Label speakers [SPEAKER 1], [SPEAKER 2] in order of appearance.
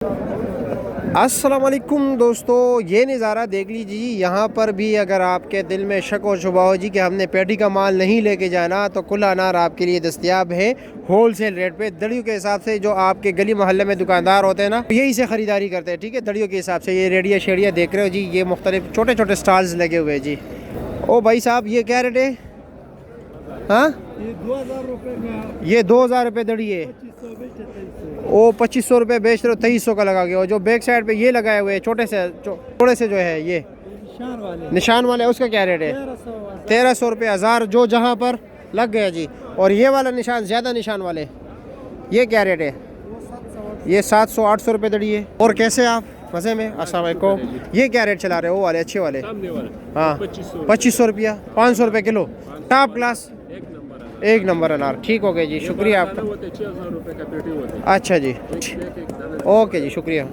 [SPEAKER 1] अस्सलाम वालेकुम दोस्तों, ये नज़ारा देख लीजिए। यहाँ पर भी अगर आपके दिल में शक और शुबा हो जी कि हमने पेटी का माल नहीं लेके जाना, तो कुल्ला अनार आपके लिए दस्तयाब है होल सेल रेट पे, दड़ियों के हिसाब से। जो आपके गली मोहल्ले में दुकानदार होते हैं ना, यही से ख़रीदारी करते हैं, ठीक है। दड़ियों के हिसाब से ये रेडिया शेडिया देख रहे हो जी, ये मुख्तलिफ छोटे छोटे स्टॉल्स लगे हुए हैं जी। ओ भाई साहब, ये क्या रेट है? हाँ,
[SPEAKER 2] ये 2000 रुपये का,
[SPEAKER 1] ये 2000 रुपये दड़ी है।
[SPEAKER 2] 2500
[SPEAKER 1] वो 2500 रुपये बेच रहे हो, 2300 का लगा गया। जो बैक साइड पे ये लगाए हुए छोटे से जो है ये निशान वाले, उसका क्या रेट है? 1300 रुपये, 1000 जो जहाँ पर लग गया जी। और ये वाला निशान, ज़्यादा निशान वाले, ये क्या रेट है? ये 700-800 रुपये दड़ी है। और कैसे आप मज़े में? अस्सलाम वालेकुम। ये क्या रेट चला रहे हो? वो वाले अच्छे वाले? हाँ, 2500 रुपया, 500 रुपये किलो, टॉप क्लास, एक नंबर अनार। ठीक हो गया जी, शुक्रिया आपका। अच्छा जी, ओके जी, शुक्रिया।